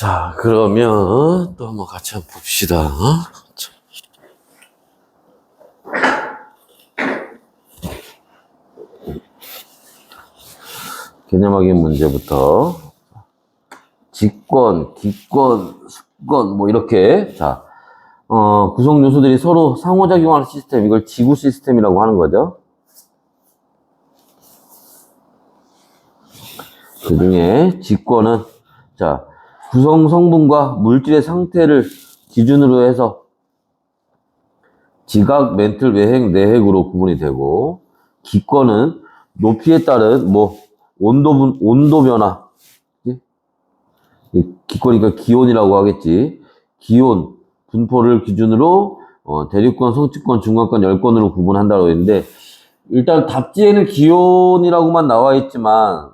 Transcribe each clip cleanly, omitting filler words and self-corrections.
자, 그러면 또 한번 같이 한번 봅시다. 자. 개념 확인 문제부터 직권, 기권, 수권 뭐 이렇게 자 구성 요소들이 서로 상호작용하는 시스템, 이걸 지구 시스템이라고 하는 거죠. 그 중에 직권은 자 구성 성분과 물질의 상태를 기준으로 해서 지각, 멘틀, 외핵, 내핵으로 구분이 되고, 기권은 높이에 따른 뭐 온도 변화, 기권이니까 기온이라고 하겠지. 기온 분포를 기준으로 대륙권, 성층권, 중간권, 열권으로 구분한다고 했는데, 일단 답지에는 기온이라고만 나와 있지만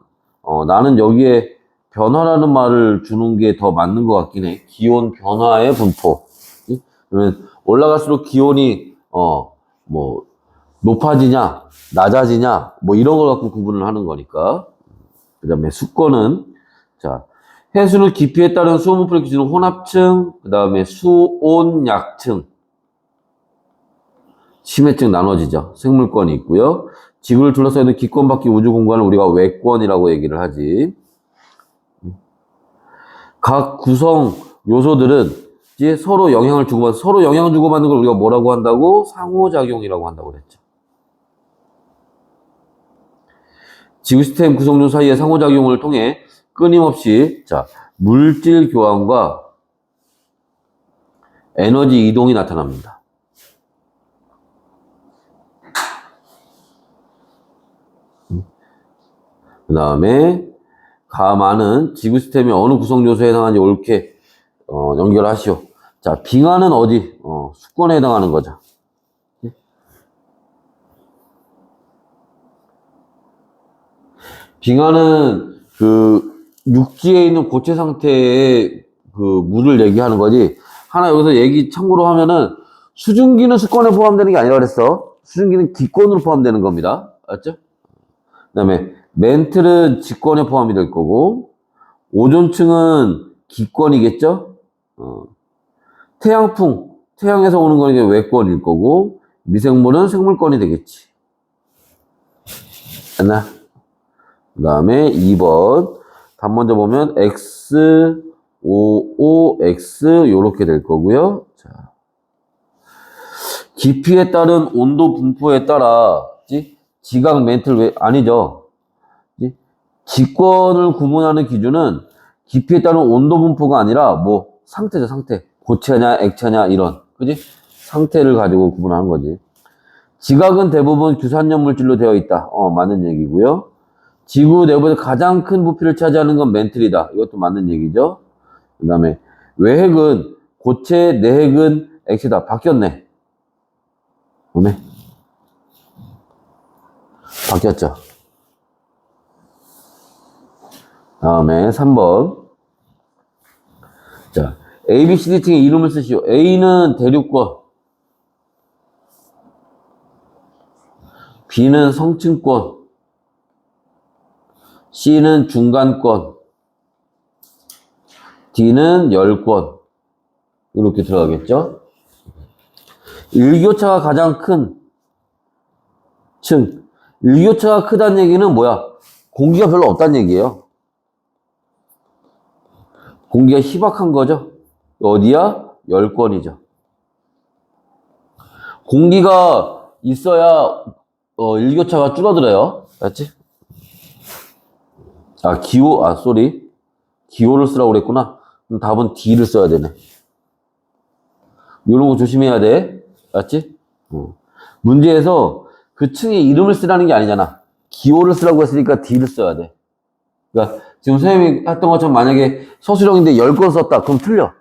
나는 여기에 변화라는 말을 주는 게 더 맞는 것 같긴 해. 기온 변화의 분포. 그러면 올라갈수록 기온이 뭐 높아지냐 낮아지냐 뭐 이런 걸 갖고 구분을 하는 거니까. 그 다음에 수권은 자 해수는 깊이에 따른 수온 분포를 기준으로 혼합층, 그 다음에 수온 약층, 심해층 나눠지죠. 생물권이 있고요. 지구를 둘러싸여 있는 기권 밖의 우주 공간을 우리가 외권이라고 얘기를 하지. 각 구성 요소들은 서로 영향을 주고받는 걸 우리가 뭐라고 한다고? 상호작용이라고 한다고 그랬죠. 지구 시스템 구성요 사이의 상호작용을 통해 끊임없이 자 물질 교환과 에너지 이동이 나타납니다. 그 다음에 가마는 지구 시스템의 어느 구성 요소에 해당하는지 옳게 연결하시오. 자, 빙하는 어디? 수권에 해당하는 거죠. 빙하는 그 육지에 있는 고체 상태의 그 물을 얘기하는 거지. 하나 여기서 얘기 참고로 하면은 수증기는 수권에 포함되는 게 아니라 그랬어. 수증기는 기권으로 포함되는 겁니다. 알았죠? 그 다음에 멘틀은 직권에 포함이 될 거고, 오존층은 기권이겠죠? 태양풍, 태양에서 오는 거니까 외권일 거고, 미생물은 생물권이 되겠지. 됐나? 그 다음에 2번. 답 먼저 보면 X, O, O, X 요렇게 될 거고요. 자. 깊이에 따른 온도 분포에 따라 지각, 멘틀, 아니죠. 직권을 구분하는 기준은 깊이에 따른 온도 분포가 아니라 뭐 상태죠, 상태. 고체냐, 액체냐 이런, 그지? 상태를 가지고 구분하는 거지. 지각은 대부분 규산염 물질로 되어 있다. 맞는 얘기고요. 지구 내부에서 가장 큰 부피를 차지하는 건 멘틀이다. 이것도 맞는 얘기죠. 그 다음에 외핵은 고체, 내핵은 액체다. 바뀌었네. 오네. 바뀌었죠. 다음에 3번. 자, A, B, C, D 층의 이름을 쓰시오. A는 대륙권, B는 성층권, C는 중간권, D는 열권. 이렇게 들어가겠죠? 일교차가 가장 큰 층. 일교차가 크다는 얘기는 뭐야? 공기가 별로 없다는 얘기예요. 공기가 희박한 거죠. 어디야? 열권이죠. 공기가 있어야 일교차가 줄어들어요. 맞지? 기호를 쓰라고 그랬구나. 그럼 답은 D를 써야 되네. 이런 거 조심해야 돼. 맞지? 문제에서 그 층의 이름을 쓰라는 게 아니잖아. 기호를 쓰라고 했으니까 D를 써야 돼. 그러니까 지금 선생님이 했던 것처럼 만약에 서술형인데 10권 썼다. 그럼 틀려.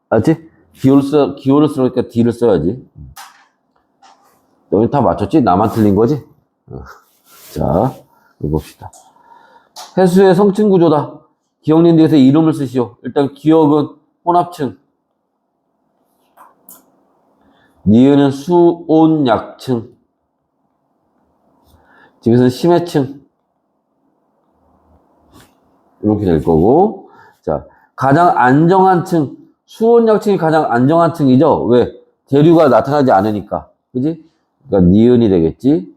알지? 기호를 쓰니까 D를 써야지. 여기 다 맞췄지? 나만 틀린 거지? 자, 이거 봅시다. 해수의 성층 구조다. 기억린 데에서 이름을 쓰시오. 일단 기억은 혼합층. 니은은 수온 약층. 지금은 심해층. 이렇게 될 거고. 자, 가장 안정한 층, 수온약층이 가장 안정한 층이죠. 왜? 대류가 나타나지 않으니까. 그지? 그러니까 니은이 되겠지.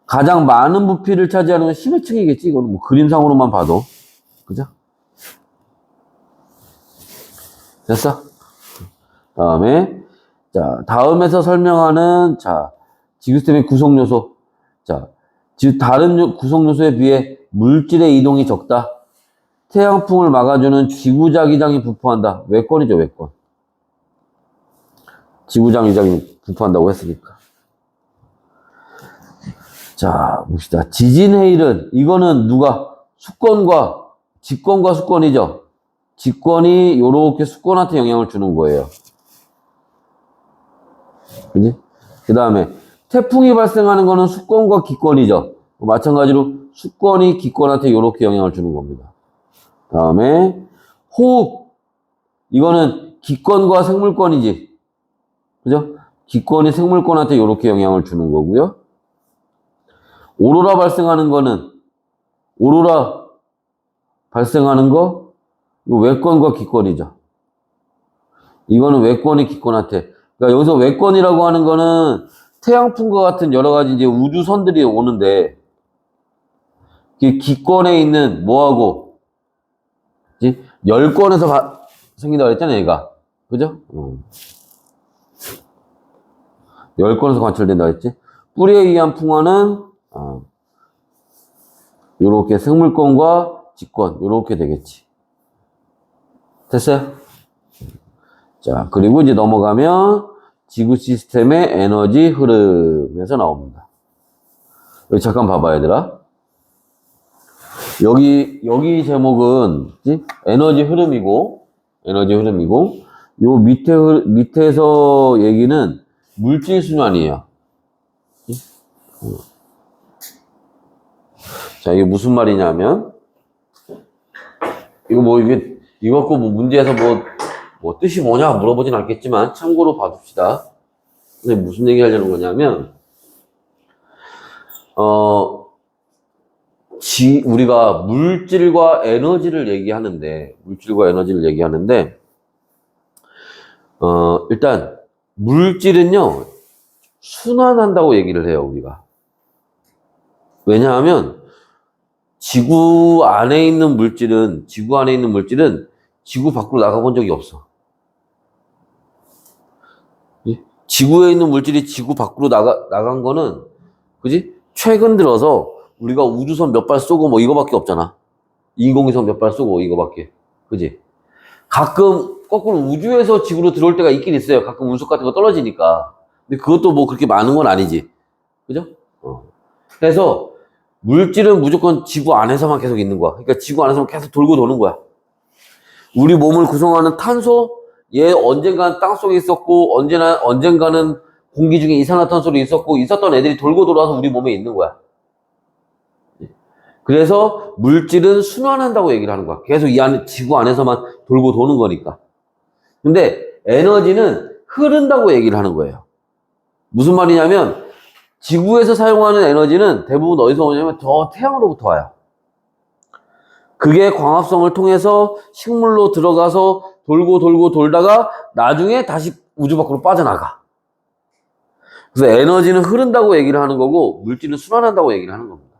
가장 많은 부피를 차지하는 건 12층이겠지. 이거는 뭐 그림상으로만 봐도. 그죠? 됐어? 다음에, 자, 다음에서 설명하는, 자, 지구시스템의 구성요소. 자, 다른 구성요소에 비해 물질의 이동이 적다. 태양풍을 막아주는 지구자기장이 부포한다. 외권이죠, 외권. 지구자기장이 부포한다고 했으니까. 자, 봅시다. 지진해일은, 이거는 누가? 직권과 수권이죠. 직권이 요렇게 수권한테 영향을 주는 거예요. 그지? 그 다음에, 태풍이 발생하는 거는 수권과 기권이죠. 마찬가지로 수권이 기권한테 요렇게 영향을 주는 겁니다. 다음에, 호흡. 이거는 기권과 생물권이지. 그죠? 기권이 생물권한테 요렇게 영향을 주는 거고요. 오로라 발생하는 거, 이거 외권과 기권이죠. 이거는 외권이 기권한테. 그러니까 여기서 외권이라고 하는 거는 태양풍과 같은 여러 가지 이제 우주선들이 오는데, 기권에 있는 뭐하고, 열권에서 생긴다고 그랬잖아요, 얘가. 그죠? 열권에서 관철된다고 했지. 뿌리에 의한 풍화는, 요렇게 생물권과 직권, 요렇게 되겠지. 됐어요? 자, 그리고 이제 넘어가면 지구 시스템의 에너지 흐름에서 나옵니다. 여기 잠깐 봐봐, 얘들아. 여기 제목은 에너지 흐름이고, 요 밑에서 얘기는 물질 순환이에요. 자, 이게 무슨 말이냐면, 이거 갖고 뭐 문제에서 뭐 뜻이 뭐냐 물어보진 않겠지만, 참고로 봐둡시다. 근데 무슨 얘기 하려는 거냐면, 우리가 물질과 에너지를 얘기하는데, 일단, 물질은요, 순환한다고 얘기를 해요, 우리가. 왜냐하면, 지구 안에 있는 물질은 지구 밖으로 나가본 적이 없어. 지구에 있는 물질이 지구 밖으로 나간 거는, 그지? 최근 들어서 우리가 우주선 몇 발 쏘고 뭐 이거밖에 없잖아. 인공위성 몇 발 쏘고 이거밖에. 그지? 가끔 거꾸로 우주에서 지구로 들어올 때가 있긴 있어요. 가끔 운석 같은 거 떨어지니까. 근데 그것도 뭐 그렇게 많은 건 아니지. 그죠? 그래서 물질은 무조건 지구 안에서만 계속 있는 거야. 그러니까 지구 안에서만 계속 돌고 도는 거야. 우리 몸을 구성하는 탄소, 얘 언젠가는 땅속에 있었고, 언젠가는 공기 중에 이산화탄소로 있었던 애들이 돌고 돌아서 우리 몸에 있는 거야. 그래서 물질은 순환한다고 얘기를 하는 거야. 계속 지구 안에서만 돌고 도는 거니까. 근데 에너지는 흐른다고 얘기를 하는 거예요. 무슨 말이냐면, 지구에서 사용하는 에너지는 대부분 어디서 오냐면 저 태양으로부터 와요. 그게 광합성을 통해서 식물로 들어가서 돌고 돌다가 나중에 다시 우주 밖으로 빠져나가. 그래서 에너지는 흐른다고 얘기를 하는 거고 물질은 순환한다고 얘기를 하는 겁니다.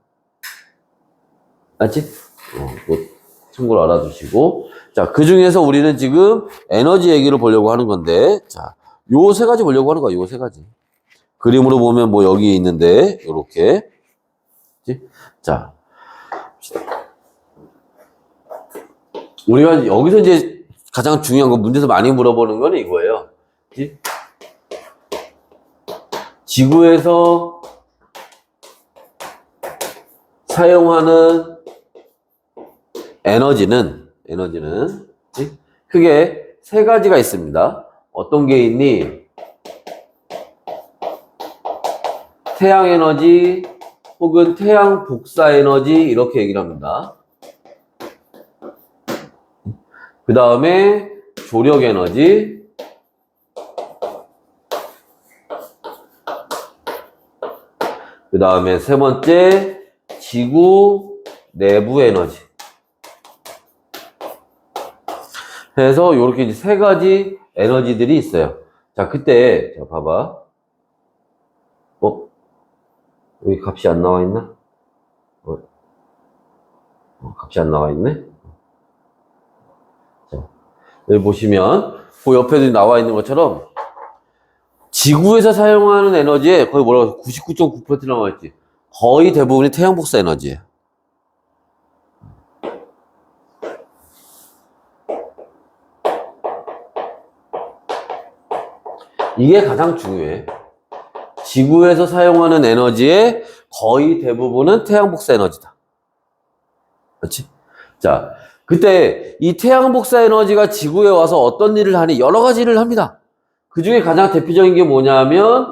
맞지? 참고로 알아두시고. 자, 그 중에서 우리는 지금 에너지 얘기를 보려고 하는 건데, 자, 요 세 가지 보려고 하는 거야, 요 세 가지. 그림으로 보면 뭐 여기 있는데, 요렇게. 자, 우리가 여기서 이제 가장 중요한 거, 문제에서 많이 물어보는 거는 이거예요. 지구에서 사용하는 에너지는 크게 세 가지가 있습니다. 어떤 게 있니? 태양 에너지 혹은 태양 복사 에너지 이렇게 얘기를 합니다. 그 다음에 조력 에너지, 그 다음에 세 번째 지구 내부 에너지. 그래서 이렇게 이제 세 가지 에너지들이 있어요. 자, 그때, 자, 봐봐. 여기 값이 안 나와 있나? 값이 안 나와 있네? 자, 여기 보시면, 그 옆에도 나와 있는 것처럼, 지구에서 사용하는 에너지에 거의 뭐라고 99.9% 나와 있지. 거의 대부분이 태양 복사 에너지예요. 이게 가장 중요해. 지구에서 사용하는 에너지의 거의 대부분은 태양 복사 에너지다. 그렇지? 자, 그때 이 태양 복사 에너지가 지구에 와서 어떤 일을 하니? 여러 가지 일을 합니다. 그 중에 가장 대표적인 게 뭐냐면,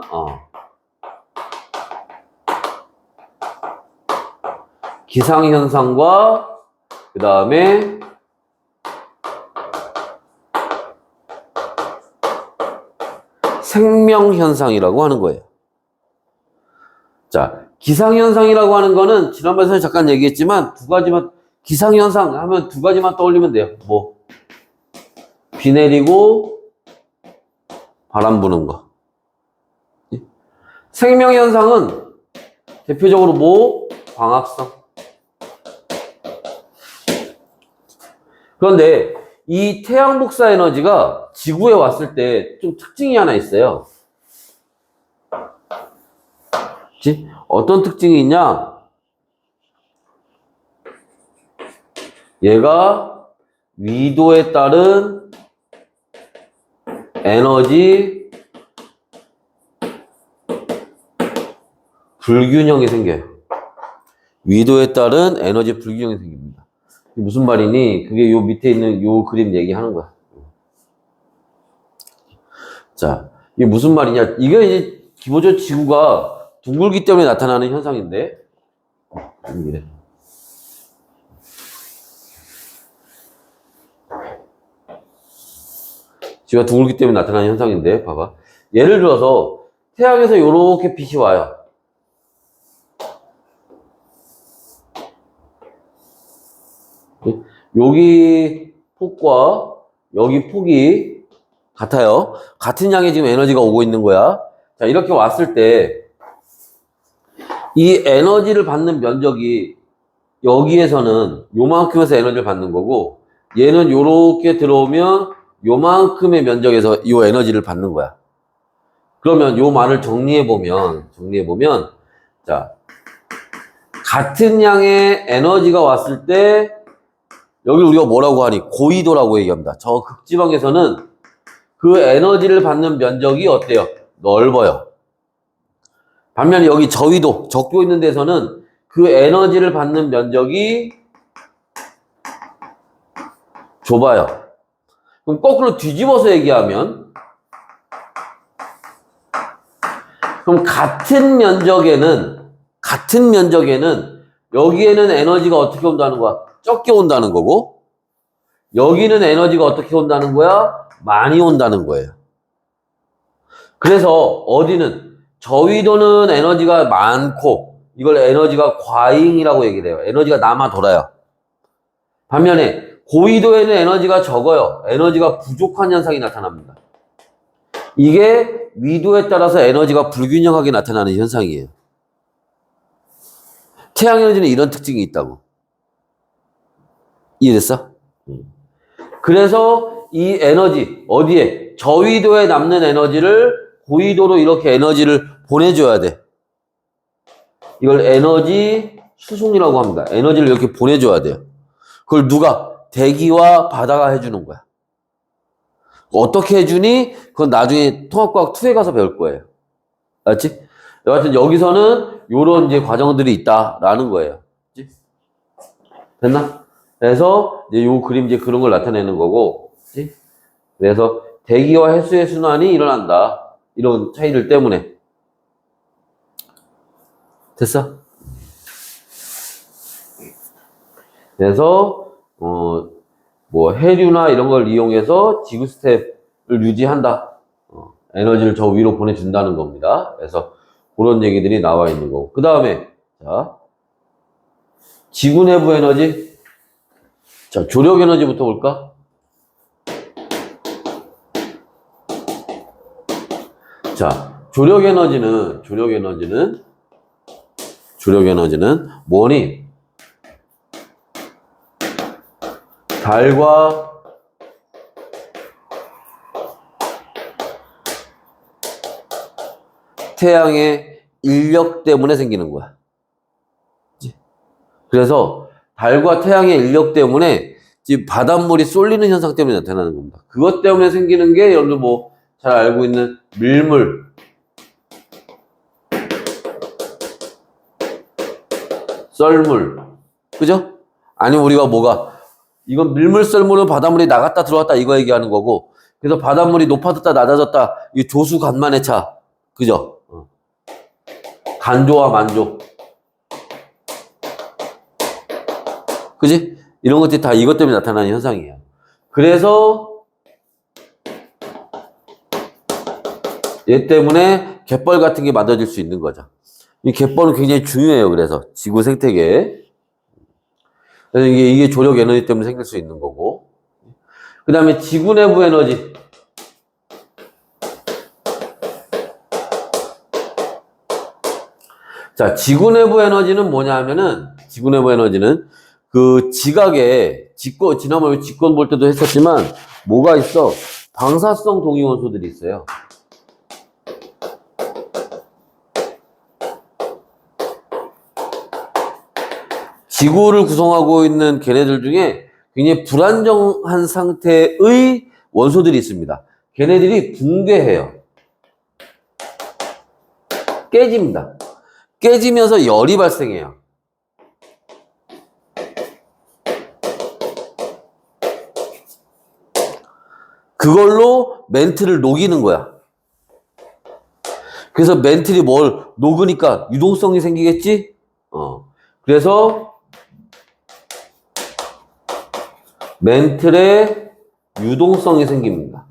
기상현상과, 그 다음에, 생명현상이라고 하는 거예요. 자, 기상현상이라고 하는 거는 지난번에 잠깐 얘기했지만 두 가지만, 기상현상 하면 두 가지만 떠올리면 돼요. 뭐, 비 내리고 바람 부는 거. 생명현상은 대표적으로 뭐, 광합성. 그런데 이 태양 복사 에너지가 지구에 왔을 때 좀 특징이 하나 있어요. 그치? 어떤 특징이 있냐? 얘가 위도에 따른 에너지 불균형이 생겨요. 위도에 따른 에너지 불균형이 생깁니다. 이게 무슨 말이니? 그게 요 밑에 있는 요 그림 얘기하는 거야. 자, 이게 무슨 말이냐? 이게 이제 기본적으로 지구가 둥글기 때문에 나타나는 현상인데, 이래. 지구가 둥글기 때문에 나타나는 현상인데, 봐봐. 예를 들어서 태양에서 이렇게 빛이 와요. 여기 폭과 여기 폭이 같아요. 같은 양의 지금 에너지가 오고 있는 거야. 자, 이렇게 왔을 때 이 에너지를 받는 면적이 여기에서는 요만큼에서 에너지를 받는 거고, 얘는 요렇게 들어오면 요만큼의 면적에서 이 에너지를 받는 거야. 그러면 요 말을 정리해보면, 자, 같은 양의 에너지가 왔을 때, 여기를 우리가 뭐라고 하니? 고위도라고 얘기합니다. 저 극지방에서는 그 에너지를 받는 면적이 어때요? 넓어요. 반면에 여기 저위도, 적도 있는 데서는 그 에너지를 받는 면적이 좁아요. 그럼 거꾸로 뒤집어서 얘기하면, 그럼 같은 면적에는 여기에는 에너지가 어떻게 온다는 거야? 적게 온다는 거고, 여기는 에너지가 어떻게 온다는 거야? 많이 온다는 거예요. 그래서 어디는 저위도는 에너지가 많고, 이걸 에너지가 과잉이라고 얘기를 해요. 에너지가 남아 돌아요. 반면에 고위도에는 에너지가 적어요. 에너지가 부족한 현상이 나타납니다. 이게 위도에 따라서 에너지가 불균형하게 나타나는 현상이에요. 태양 에너지는 이런 특징이 있다고. 이해됐어? 그래서 이 에너지, 어디에? 저위도에 남는 에너지를 고위도로 이렇게 에너지를 보내줘야 돼. 이걸 에너지 수송이라고 합니다. 에너지를 이렇게 보내줘야 돼요. 그걸 누가? 대기와 바다가 해주는 거야. 어떻게 해주니? 그건 나중에 통합과학 2에 가서 배울 거예요. 알았지? 여하튼 여기서는 요런 이제 과정들이 있다라는 거예요. 알았지? 됐나? 그래서 이제 요 그림 이제 그런 걸 나타내는 거고, 알았지? 그래서 대기와 해수의 순환이 일어난다. 이런 차이들 때문에. 됐어? 그래서 뭐 해류나 이런 걸 이용해서 지구 스텝을 유지한다. 에너지를 저 위로 보내준다는 겁니다. 그래서 그런 얘기들이 나와 있는 거고. 그 다음에 자, 지구 내부 에너지. 자, 조력 에너지부터 볼까? 자, 조력에너지는 뭐니? 달과 태양의 인력 때문에 생기는 거야. 그래서 달과 태양의 인력 때문에 지금 바닷물이 쏠리는 현상 때문에 나타나는 겁니다. 그것 때문에 생기는 게 여러분들 뭐 잘 알고 있는 밀물, 썰물, 그죠? 아니면 우리가 뭐가 이건 밀물, 썰물은 바닷물이 나갔다 들어왔다 이거 얘기하는 거고, 그래서 바닷물이 높아졌다 낮아졌다 이 조수 간만의 차, 그죠? 간조와 만조, 그지? 이런 것들이 다 이것 때문에 나타나는 현상이에요. 그래서 얘 때문에 갯벌 같은 게 만들어질 수 있는 거죠. 이 갯벌은 굉장히 중요해요. 그래서 지구 생태계에. 그래서 이게 조력 에너지 때문에 생길 수 있는 거고. 그 다음에 지구 내부 에너지. 자, 지구 내부 에너지는 뭐냐 하면은, 지구 내부 에너지는 그 지각에, 지난번에 직권 볼 때도 했었지만, 뭐가 있어? 방사성 동위원소들이 있어요. 지구를 구성하고 있는 걔네들 중에 굉장히 불안정한 상태의 원소들이 있습니다. 걔네들이 붕괴해요. 깨집니다. 깨지면서 열이 발생해요. 그걸로 멘틀을 녹이는 거야. 그래서 멘틀이 뭘 녹으니까 유동성이 생기겠지? 그래서 멘틀에 유동성이 생깁니다.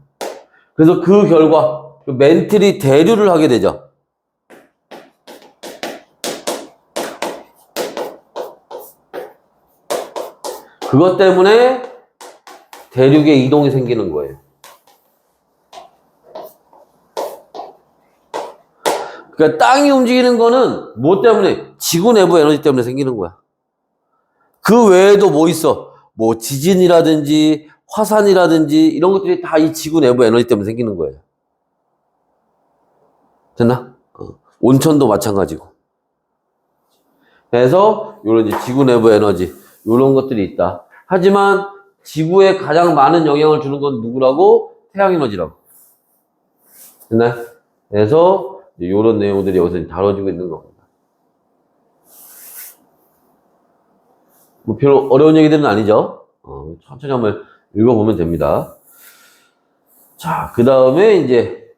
그래서 그 결과 멘틀이 대류를 하게 되죠. 그것 때문에 대륙의 이동이 생기는 거예요. 그러니까 땅이 움직이는 거는 뭐 때문에? 지구 내부 에너지 때문에 생기는 거야. 그 외에도 뭐 있어? 뭐 지진이라든지 화산이라든지 이런 것들이 다 이 지구 내부 에너지 때문에 생기는 거예요. 됐나? 온천도 마찬가지고. 그래서 이런 지구 내부 에너지 이런 것들이 있다. 하지만 지구에 가장 많은 영향을 주는 건 누구라고? 태양 에너지라고. 됐나? 그래서 이런 내용들이 여기서 다뤄지고 있는 겁니다. 뭐 별로 어려운 얘기들은 아니죠. 천천히 한번 읽어보면 됩니다. 자, 그 다음에 이제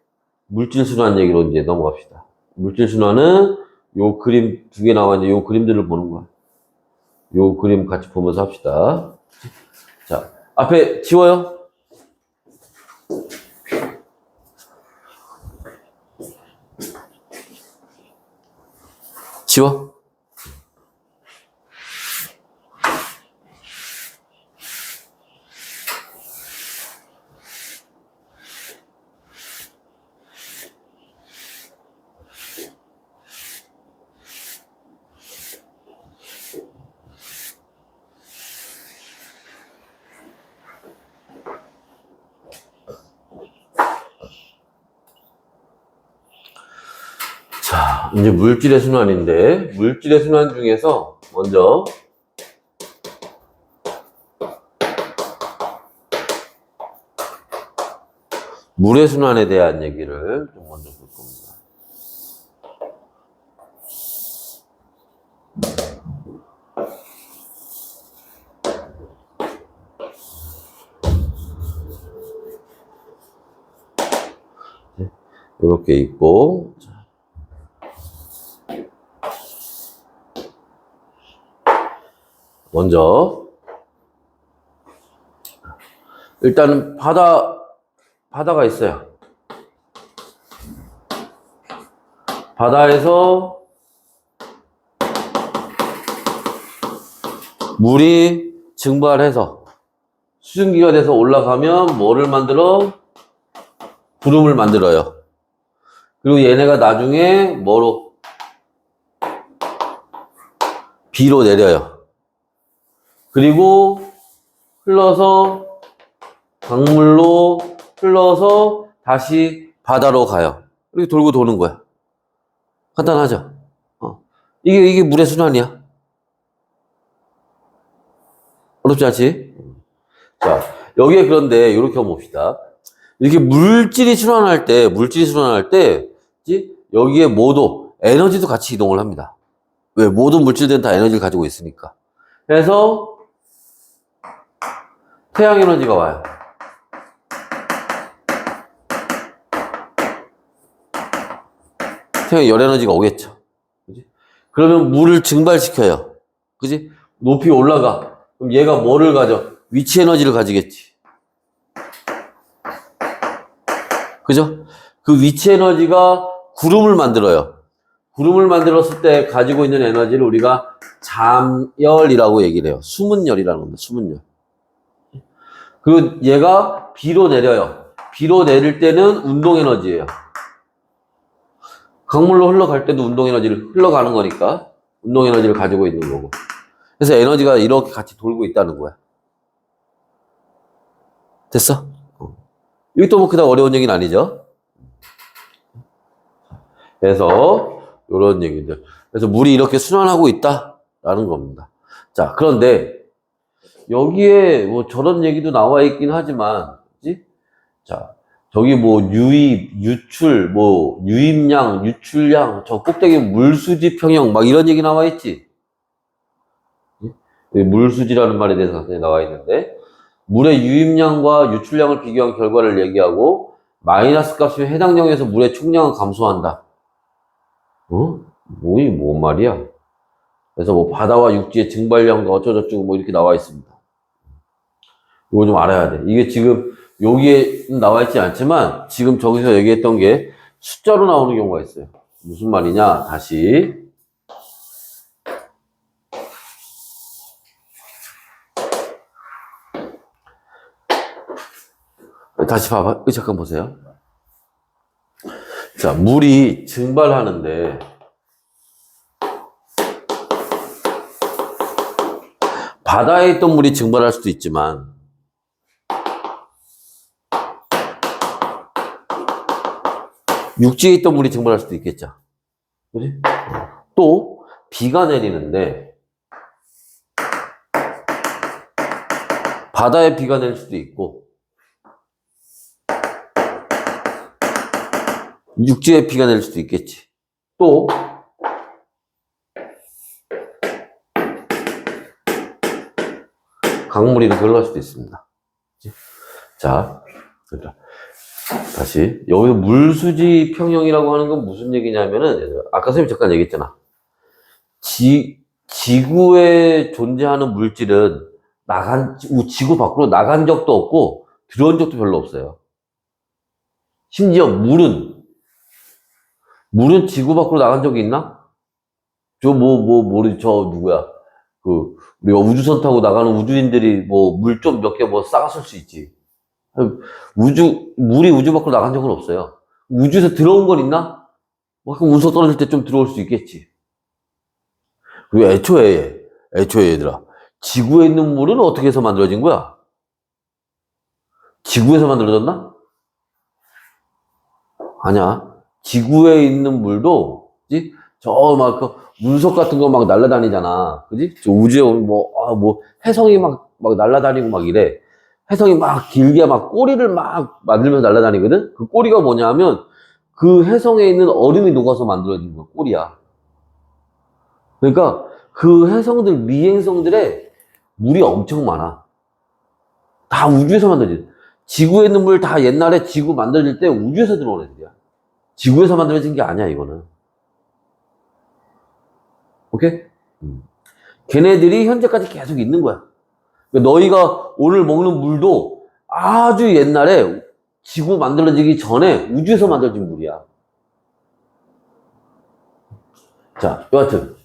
물질순환 얘기로 이제 넘어갑시다. 물질순환은 요 그림 두 개 나와 있는데 요 그림들을 보는 거야. 요 그림 같이 보면서 합시다. 자, 앞에 지워요. 지워. 자, 이제 물질의 순환인데, 물질의 순환 중에서 먼저 물의 순환에 대한 얘기를 좀 먼저 볼 겁니다. 이렇게 있고, 먼저 일단 바다가 있어요. 바다에서 물이 증발해서 수증기가 돼서 올라가면 뭐를 만들어? 구름을 만들어요. 그리고 얘네가 나중에 뭐로? B로 내려요. 그리고 흘러서 강물로 흘러서 다시 바다로 가요. 이렇게 돌고 도는 거야. 간단하죠? 이게 물의 순환이야. 어렵지 않지? 자, 여기에 그런데 이렇게 한번 봅시다. 이렇게 물질이 순환할 때, 여기에 뭐도, 에너지도 같이 이동을 합니다. 왜? 모든 물질들은 다 에너지를 가지고 있으니까. 그래서 태양 에너지가 와요. 태양 열 에너지가 오겠죠. 그지? 그러면 물을 증발시켜요. 그지? 높이 올라가. 그럼 얘가 뭐를 가져? 위치 에너지를 가지겠지. 그죠? 그 위치 에너지가 구름을 만들어요. 구름을 만들었을 때 가지고 있는 에너지를 우리가 잠열이라고 얘기를 해요. 수문열이라는 겁니다. 수문열. 그리고 얘가 B로 내려요. B로 내릴 때는 운동 에너지예요. 강물로 흘러갈 때도 운동 에너지를 흘러가는 거니까 운동 에너지를 가지고 있는 거고. 그래서 에너지가 이렇게 같이 돌고 있다는 거야. 됐어? 이게 또 뭐 그다음 어려운 얘기는 아니죠. 그래서 이런 얘기들. 그래서 물이 이렇게 순환하고 있다라는 겁니다. 자, 그런데 여기에 뭐 저런 얘기도 나와 있긴 하지만, 그치? 자, 저기 뭐 유입, 유출, 뭐 유입량, 유출량, 저 꼭대기 물수지 평형 막 이런 얘기 나와 있지. 물수지라는 말에 대해서 나와 있는데, 물의 유입량과 유출량을 비교한 결과를 얘기하고 마이너스 값이면 해당 영역에서 물의 총량은 감소한다. 뭔 말이야? 그래서 뭐 바다와 육지의 증발량도 어쩌고저쩌고 뭐 이렇게 나와 있습니다. 이거 좀 알아야 돼. 이게 지금 여기에 나와 있지 않지만 지금 저기서 얘기했던 게 숫자로 나오는 경우가 있어요. 무슨 말이냐? 다시 봐봐. 잠깐 보세요. 자, 물이 증발하는데 바다에 있던 물이 증발할 수도 있지만 육지에 있던 물이 증발할 수도 있겠죠. 그지? 또 비가 내리는데 바다에 비가 내릴 수도 있고 육지에 비가 내릴 수도 있겠지. 또 강물이 이렇게 흘러갈 수도 있습니다. 자, 다시 여기서 물수지 평형이라고 하는 건 무슨 얘기냐면은 아까 선생님 잠깐 얘기했잖아. 지구에 존재하는 물질은 지구 밖으로 나간 적도 없고 들어온 적도 별로 없어요. 심지어 물은 지구 밖으로 나간 적이 있나? 누구야? 우리가 우주선 타고 나가는 우주인들이 물 좀 몇 개 싸갔을 수 있지. 물이 우주 밖으로 나간 적은 없어요. 우주에서 들어온 건 있나? 가끔 운석 떨어질 때 좀 들어올 수 있겠지. 그리고 애초에 얘들아, 지구에 있는 물은 어떻게 해서 만들어진 거야? 지구에서 만들어졌나? 아니야. 지구에 있는 물도, 그지? 운석 같은 거 막 날아다니잖아. 그지? 우주에 혜성이 막 날아다니고 막 이래. 혜성이 막 길게 꼬리를 막 만들면서 날아다니거든? 그 꼬리가 뭐냐면, 그 혜성에 있는 얼음이 녹아서 만들어진 거야, 꼬리야. 그러니까, 그 혜성들, 미행성들에 물이 엄청 많아. 다 우주에서 만들어진. 지구에 있는 물 다 옛날에 지구 만들어질 때 우주에서 들어온 애들이야. 지구에서 만들어진 게 아니야, 이거는. 오케이? 걔네들이 현재까지 계속 있는 거야. 그러니까 너희가 오늘 먹는 물도 아주 옛날에 지구 만들어지기 전에 우주에서 만들어진 물이야. 자, 여하튼.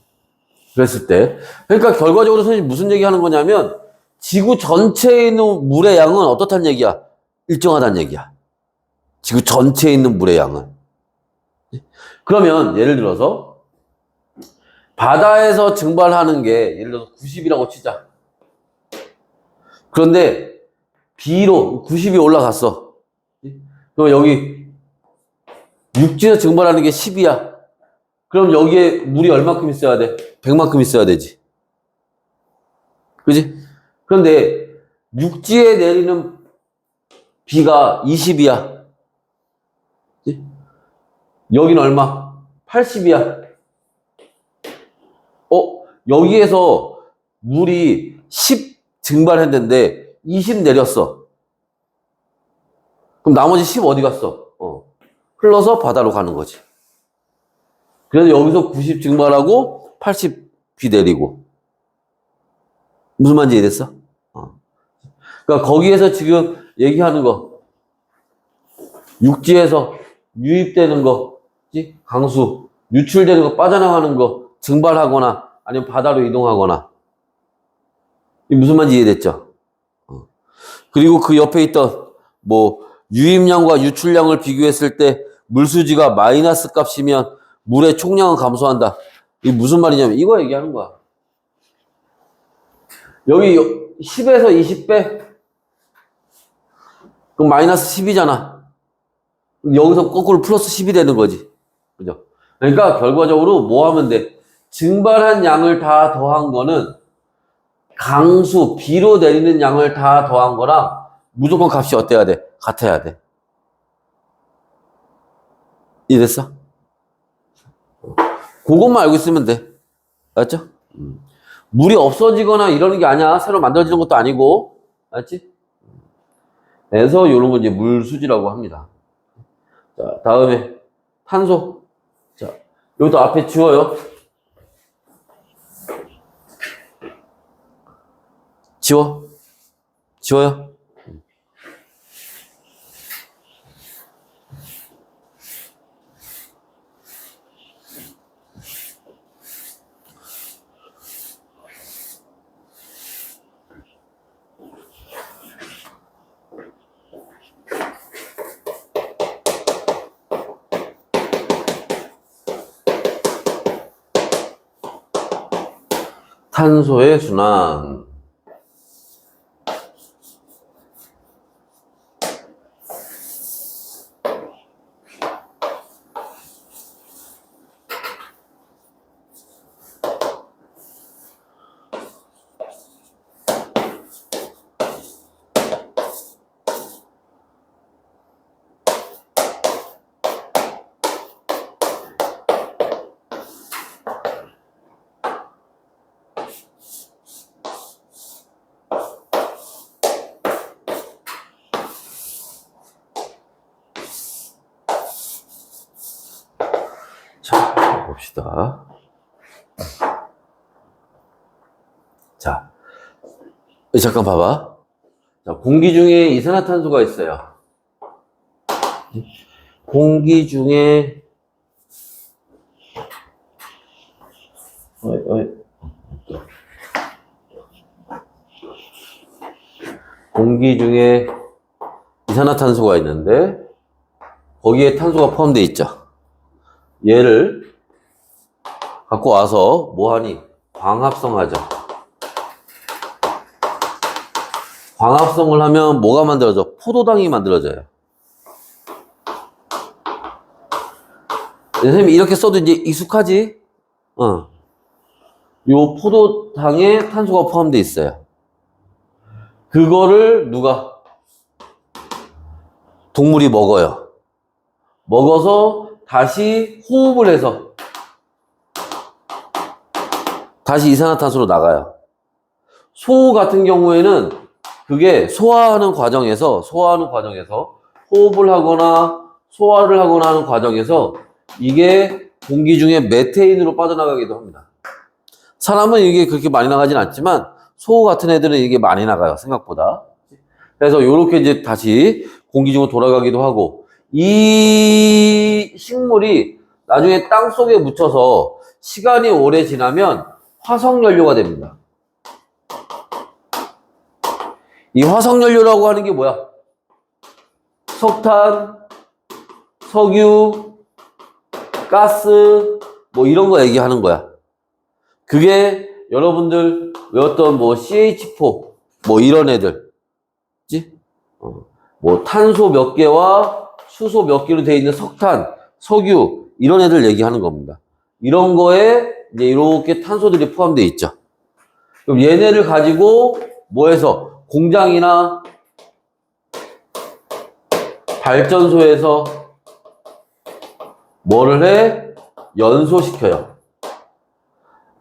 그랬을 때. 그러니까 결과적으로 선생님 무슨 얘기 하는 거냐면, 지구 전체에 있는 물의 양은 어떻다는 얘기야? 일정하다는 얘기야. 지구 전체에 있는 물의 양은. 그러면 예를 들어서 바다에서 증발하는 게 예를 들어서 90이라고 치자. 그런데 B로 90이 올라갔어. 그럼 여기 육지에서 증발하는 게 10이야. 그럼 여기에 물이 얼마큼 있어야 돼? 100만큼 있어야 되지. 그지? 그런데 육지에 내리는 비가 20이야. 여기는 얼마? 80이야. 여기에서 물이 10 증발했는데 20 내렸어. 그럼 나머지 10 어디 갔어? 흘러서 바다로 가는 거지. 그래서 여기서 90 증발하고 80 비 내리고. 무슨 말인지 이해됐어? 그러니까 거기에서 지금 얘기하는 거, 육지에서 유입되는 거, 강수, 유출되는 거, 빠져나가는 거, 증발하거나 아니면 바다로 이동하거나. 이 무슨 말인지 이해됐죠? 그리고 그 옆에 있던 유입량과 유출량을 비교했을 때 물수지가 마이너스 값이면 물의 총량은 감소한다. 이게 무슨 말이냐면 이거 얘기하는 거야. 여기 10에서 20 빼? 그럼 마이너스 10이잖아. 여기서 거꾸로 플러스 10이 되는 거지. 그죠? 그러니까 결과적으로 뭐 하면 돼? 증발한 양을 다 더한 거는 강수, 비로 내리는 양을 다 더한 거랑 무조건 값이 어때야 돼? 같아야 돼. 이해됐어? 그것만 알고 있으면 돼. 알았죠? 물이 없어지거나 이러는 게 아니야. 새로 만들어지는 것도 아니고. 알았지? 그래서 이런 건 이제 물수지라고 합니다. 자, 다음에 탄소. 자, 여기도 앞에 지워요. 지워요. 탄소의 순환. 자, 봅시다. 자, 잠깐 봐봐. 자, 공기 중에 이산화탄소가 있어요. 공기 중에 공기 중에 이산화탄소가 있는데 거기에 탄소가 포함되어 있죠. 얘를 갖고 와서 뭐하니? 광합성하죠. 광합성을 하면 뭐가 만들어져? 포도당이 만들어져요. 선생님 이렇게 써도 이제 익숙하지? 요 포도당에 탄소가 포함되어 있어요. 그거를 누가? 동물이 먹어요. 먹어서 다시 호흡을 해서 다시 이산화탄소로 나가요. 소 같은 경우에는 그게 소화하는 과정에서 호흡을 하거나 소화를 하거나 하는 과정에서 이게 공기 중에 메테인으로 빠져나가기도 합니다. 사람은 이게 그렇게 많이 나가진 않지만 소 같은 애들은 이게 많이 나가요, 생각보다. 그래서 이렇게 이제 다시 공기 중으로 돌아가기도 하고, 이 식물이 나중에 땅 속에 묻혀서 시간이 오래 지나면 화석연료가 됩니다. 이 화석연료라고 하는 게 뭐야? 석탄, 석유, 가스, 뭐 이런 거 얘기하는 거야. 그게 여러분들 외웠던 뭐 CH4, 뭐 이런 애들. 그치? 뭐 탄소 몇 개와 수소 몇 개로 되어 있는 석탄, 석유, 이런 애들 얘기하는 겁니다. 이런 거에 이제 이렇게 탄소들이 포함되어 있죠. 그럼 얘네를 가지고 뭐해서 공장이나 발전소에서 뭐를 해? 연소시켜요.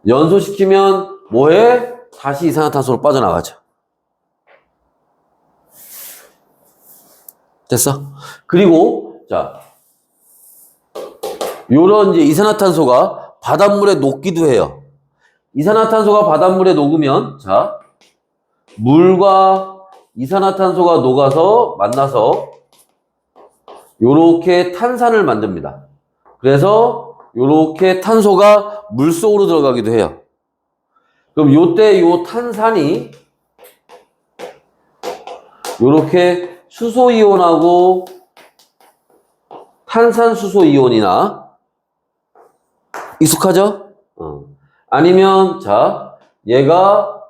연소시키면 뭐해? 다시 이산화탄소로 빠져나가죠. 됐어? 그리고 자, 요런 이제 이산화탄소가 바닷물에 녹기도 해요. 이산화탄소가 바닷물에 녹으면 자, 물과 이산화탄소가 녹아서 만나서 요렇게 탄산을 만듭니다. 그래서 요렇게 탄소가 물속으로 들어가기도 해요. 그럼 요때 요 탄산이 요렇게 수소이온하고 탄산수소이온이나 익숙하죠? 아니면 자, 얘가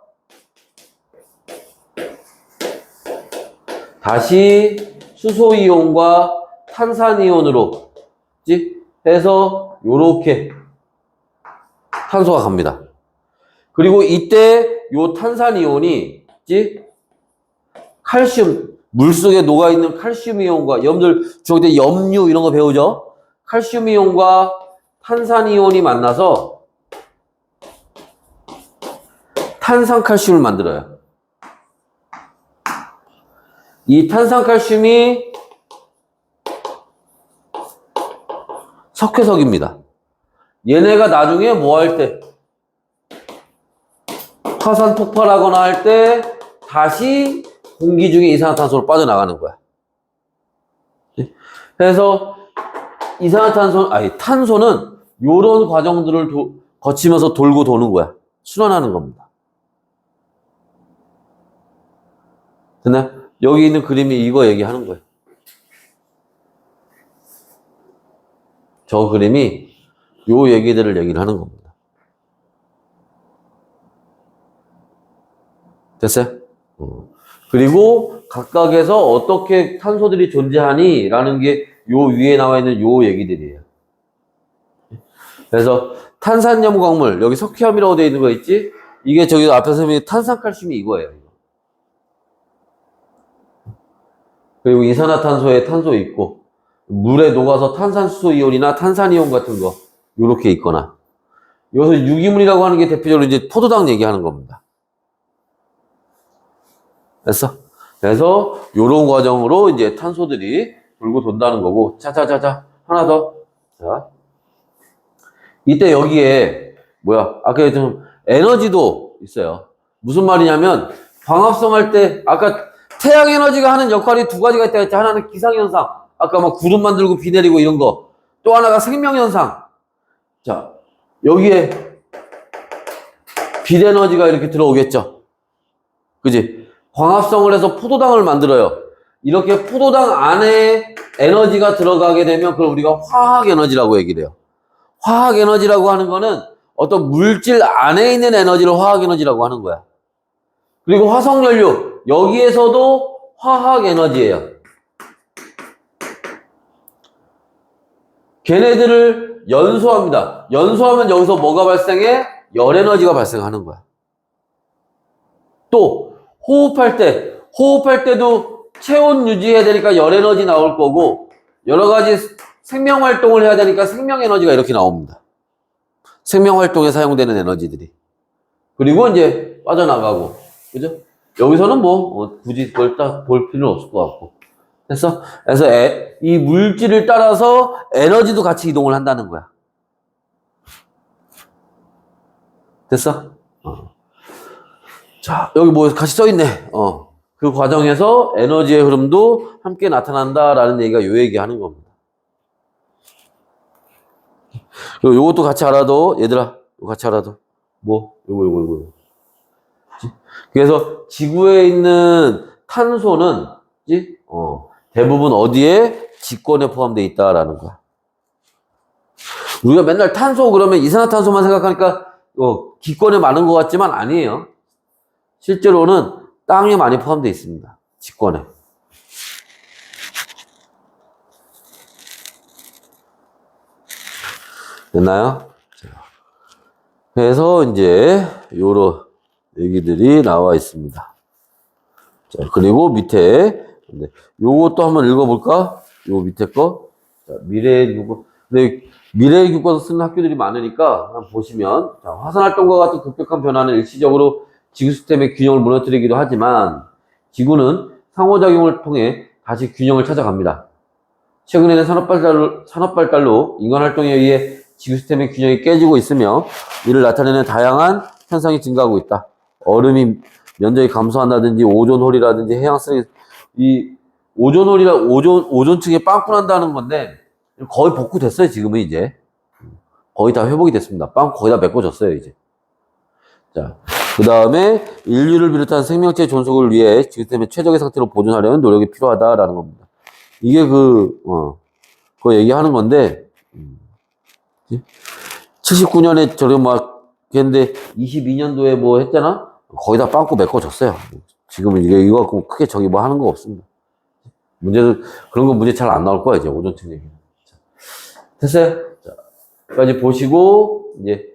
다시 수소이온과 탄산이온으로 해서 요렇게 탄소가 갑니다. 그리고 이때 요 탄산이온이 칼슘, 물속에 녹아있는 칼슘 이온과, 여러분들 중학교 때 염류 이런 거 배우죠? 칼슘 이온과 탄산 이온이 만나서 탄산칼슘을 만들어요. 이 탄산칼슘이 석회석입니다. 얘네가 나중에 뭐 할 때? 화산 폭발하거나 할 때 다시 공기 중에 이산화탄소로 빠져나가는 거야. 그래서 탄소는 이런 과정들을 거치면서 돌고 도는 거야. 순환하는 겁니다. 됐나요? 여기 있는 그림이 이거 얘기하는 거예요. 저 그림이 요 얘기들을 얘기를 하는 겁니다. 됐어요? 그리고 각각에서 어떻게 탄소들이 존재하니? 라는 게 요 위에 나와 있는 요 얘기들이에요. 그래서 탄산염광물, 여기 석회암이라고 되어 있는 거 있지? 이게 저기 앞에서 설명한 탄산칼슘이 이거예요. 그리고 이산화탄소에 탄소 있고, 물에 녹아서 탄산수소이온이나 탄산이온 같은 거, 요렇게 있거나. 여기서 유기물이라고 하는 게 대표적으로 이제 포도당 얘기하는 겁니다. 됐어? 그래서 요런 과정으로 이제 탄소들이 돌고 돈다는 거고. 자자자자, 하나 더. 자, 이때 여기에 아까 좀 에너지도 있어요. 무슨 말이냐면 광합성 할 때 아까 태양 에너지가 하는 역할이 두 가지가 있다 했지. 하나는 기상현상, 아까 막 구름 만들고 비 내리고 이런 거. 또 하나가 생명현상. 자, 여기에 빛 에너지가 이렇게 들어오겠죠. 그지? 광합성을 해서 포도당을 만들어요. 이렇게 포도당 안에 에너지가 들어가게 되면 그걸 우리가 화학 에너지라고 얘기를 해요. 화학 에너지라고 하는 거는 어떤 물질 안에 있는 에너지를 화학 에너지라고 하는 거야. 그리고 화석연료, 여기에서도 화학 에너지예요. 걔네들을 연소합니다. 연소하면 여기서 뭐가 발생해? 열 에너지가 발생하는 거야. 또 호흡할 때도 체온 유지해야 되니까 열 에너지 나올 거고, 여러 가지 생명 활동을 해야 되니까 생명 에너지가 이렇게 나옵니다. 생명 활동에 사용되는 에너지들이. 그리고 이제 빠져나가고, 그죠? 여기서는 굳이 그걸 딱 볼 필요는 없을 것 같고. 됐어? 그래서 이 물질을 따라서 에너지도 같이 이동을 한다는 거야. 됐어? 자, 여기 같이 써있네. 그 과정에서 에너지의 흐름도 함께 나타난다라는 얘기가 요 얘기 하는 겁니다. 그리고 요것도 같이 알아도, 얘들아, 이거 같이 알아도. 요거. 그래서 지구에 있는 탄소는, 대부분 어디에? 직권에 포함되어 있다라는 거야. 우리가 맨날 탄소 그러면 이산화탄소만 생각하니까 기권에 많은 것 같지만 아니에요. 실제로는 땅에 많이 포함되어 있습니다. 직권에. 됐나요? 그래서 이제 요런 얘기들이 나와 있습니다. 자, 그리고 밑에 요것도 한번 읽어볼까? 요 밑에 거. 자, 미래의 규권. 근데 미래의 규권 쓰는 학교들이 많으니까 한번 보시면, 자, 화산활동과 같은 급격한 변화는 일시적으로 지구 시스템의 균형을 무너뜨리기도 하지만 지구는 상호작용을 통해 다시 균형을 찾아갑니다. 최근에는 산업발달로 인간 활동에 의해 지구 시스템의 균형이 깨지고 있으며 이를 나타내는 다양한 현상이 증가하고 있다. 얼음이 면적이 감소한다든지 오존홀이라든지 해양성이 이 오존층에 빵꾸 난다는 건데 거의 복구됐어요. 지금은 이제 거의 다 회복이 됐습니다. 빵꾸 거의 다 메꿔졌어요. 이제. 자, 그 다음에 인류를 비롯한 생명체 존속을 위해 지구 시스템의 최적의 상태로 보존하려는 노력이 필요하다라는 겁니다. 이게 그거 얘기하는 건데 79년에 저래 막 했는데 22년도에 뭐 했잖아? 거의 다 빵꾸 메꿔졌어요. 지금은 이거 갖고 크게 저기 뭐 하는 거 없습니다. 문제는 그런 거 문제 잘 안 나올 거야 이제 오존층 얘기는. 됐어요? 자, 여기까지 보시고 이제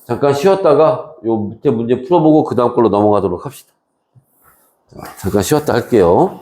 잠깐 쉬었다가 요 밑에 문제 풀어보고 그 다음 걸로 넘어가도록 합시다. 자, 잠깐 쉬었다 할게요.